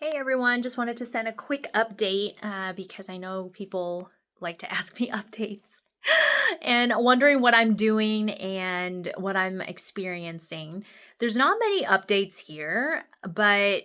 Hey everyone, just wanted to send a quick update because I know people like to ask me updates and wondering what I'm doing and what I'm experiencing. There's not many updates here, but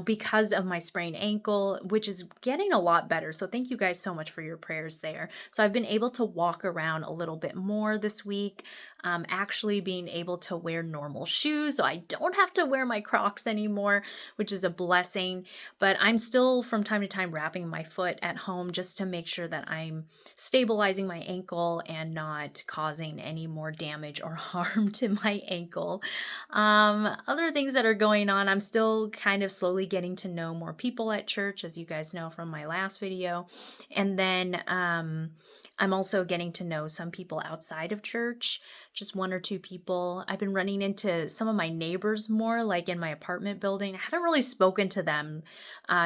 because of my sprained ankle, which is getting a lot better. So thank you guys so much for your prayers there. So I've been able to walk around a little bit more this week, actually being able to wear normal shoes. So I don't have to wear my Crocs anymore, which is a blessing. But I'm still from time to time wrapping my foot at home just to make sure that I'm stabilizing my ankle and not causing any more damage or harm to my ankle. Other things that are going on, I'm still kind of slowly getting to know more people at church, as you guys know from my last video. And then I'm also getting to know some people outside of church, just one or two people. I've been running into some of my neighbors more, like in my apartment building. I haven't really spoken to them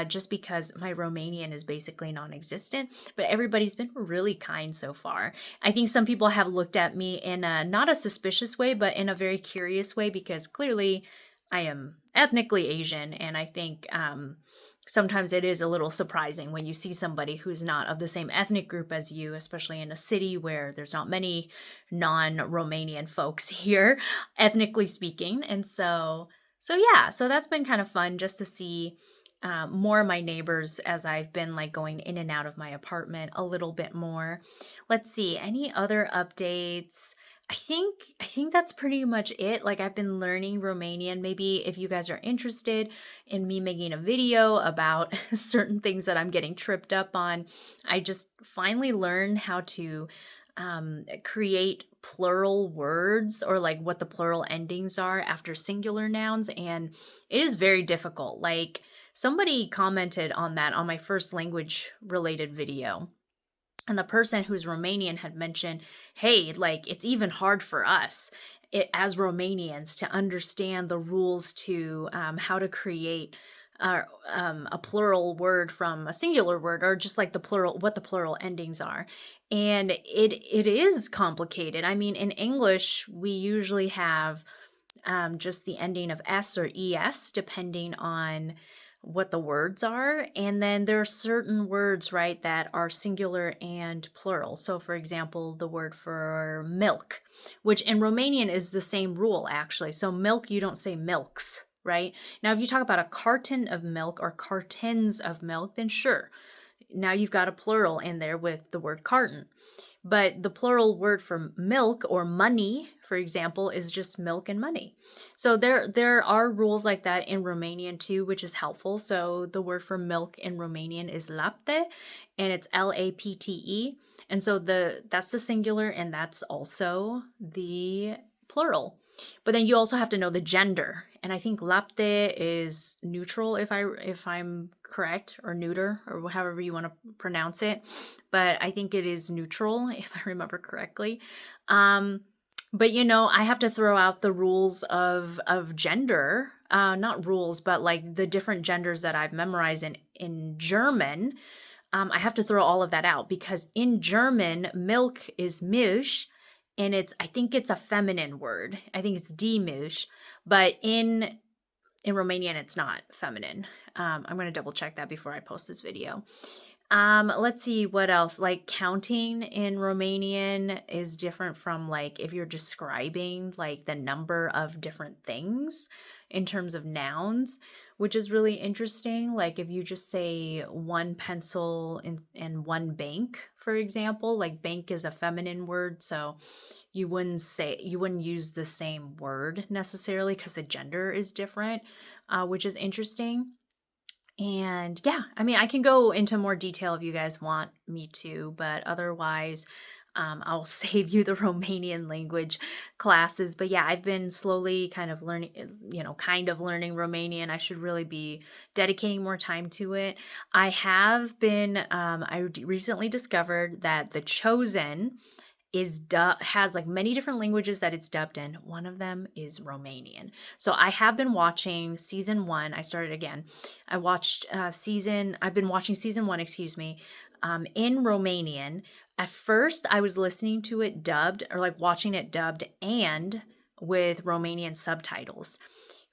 just because my Romanian is basically non existent, but everybody's been really kind so far. I think some people have looked at me in a not a suspicious way, but in a very curious way because clearly I am ethnically Asian, and I think sometimes it is a little surprising when you see somebody who's not of the same ethnic group as you, especially in a city where there's not many non-Romanian folks here, ethnically speaking. And so that's been kind of fun just to see more of my neighbors as I've been like going in and out of my apartment a little bit more. Let's see, any other updates? I think that's pretty much it. Like I've been learning Romanian. Maybe if you guys are interested in me making a video about certain things that I'm getting tripped up on, I just finally learned how to create plural words or like what the plural endings are after singular nouns, and it is very difficult. Like somebody commented on that on my first language related video, and the person who's Romanian had mentioned, hey, like it's even hard for us as Romanians to understand the rules to how to create a plural word from a singular word, or just like the plural, what the plural endings are. And it is complicated. I mean, in English, we usually have just the ending of S or ES, depending on what the words are. And then there are certain words, right, that are singular and plural. So, for example, the word for milk, which in Romanian is the same rule, actually. So, milk, you don't say milks, right? Now, if you talk about a carton of milk or cartons of milk, then sure. Now you've got a plural in there with the word carton. But the plural word for milk or money, for example, is just milk and money. So there are rules like that in Romanian too, which is helpful. So the word for milk in Romanian is lapte, and it's LAPTE. And so that's the singular, and that's also the plural. But then you also have to know the gender. And I think lapte is neutral if I'm correct, or neuter, or however you want to pronounce it. But I think it is neutral if I remember correctly. But I have to throw out the rules of gender, not rules, but like the different genders that I've memorized in German. I have to throw all of that out because in German, milk is Milch, and I think it's a feminine word. I think it's die Milch, but in Romanian, it's not feminine. I'm going to double check that before I post this video. Let's see what else. Like counting in Romanian is different from like if you're describing like the number of different things in terms of nouns, which is really interesting. Like if you just say one pencil and one bank, for example, like bank is a feminine word, so you wouldn't use the same word necessarily because the gender is different, which is interesting. And yeah, I mean, I can go into more detail if you guys want me to, but otherwise, I'll save you the Romanian language classes. But yeah, I've been slowly kind of learning Romanian. I should really be dedicating more time to it. I recently discovered that The Chosen has like many different languages that it's dubbed in. One of them is Romanian. So I have been watching season 1. I started again. I've been watching season 1, excuse me, in Romanian. At first I was listening to it dubbed, or like watching it dubbed and with Romanian subtitles.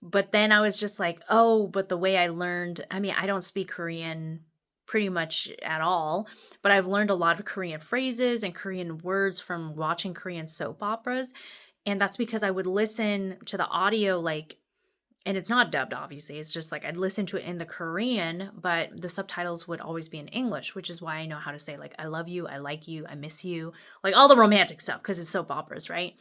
But then I was just like, oh, but the way I learned, I mean, I don't speak Korean pretty much at all, but I've learned a lot of Korean phrases and Korean words from watching Korean soap operas. And that's because I would listen to the audio, like, and it's not dubbed, obviously. It's just like I'd listen to it in the Korean, but the subtitles would always be in English, which is why I know how to say, like, I love you, I like you, I miss you, like all the romantic stuff, because it's soap operas, right?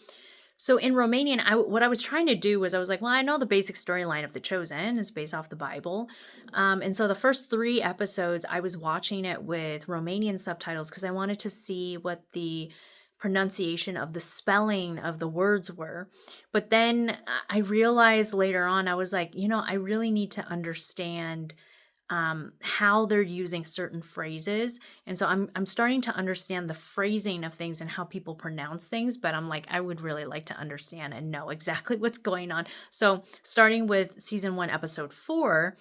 So in Romanian, what I was trying to do was I was like, well, I know the basic storyline of The Chosen is based off the Bible. And so the first 3 episodes, I was watching it with Romanian subtitles because I wanted to see what the pronunciation of the spelling of the words were. But then I realized later on, I was like, I really need to understand how they're using certain phrases. And so I'm starting to understand the phrasing of things and how people pronounce things, but I'm like, I would really like to understand and know exactly what's going on. So starting with season 1, episode 4,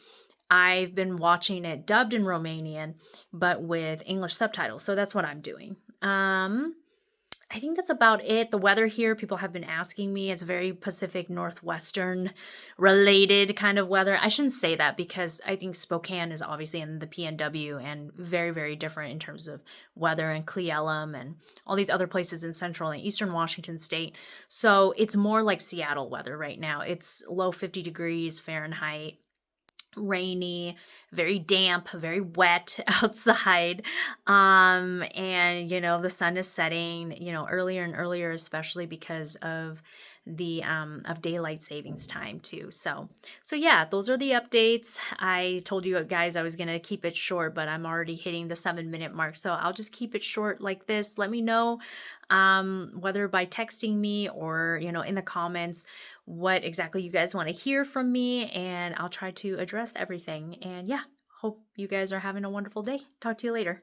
I've been watching it dubbed in Romanian, but with English subtitles. So that's what I'm doing. I think that's about it. The weather here, people have been asking me. It's very Pacific Northwestern related kind of weather. I shouldn't say that because I think Spokane is obviously in the PNW and very, very different in terms of weather, and Cle Elum and all these other places in central and eastern Washington state. So it's more like Seattle weather right now. It's low 50 degrees Fahrenheit, rainy, very damp, very wet outside. And the sun is setting, earlier and earlier, especially because of the of daylight savings time too. So yeah, those are the updates. I told you guys I was going to keep it short, but I'm already hitting the 7-minute mark. So I'll just keep it short like this. Let me know whether by texting me or, in the comments, what exactly you guys want to hear from me, and I'll try to address everything. And yeah, hope you guys are having a wonderful day. Talk to you later.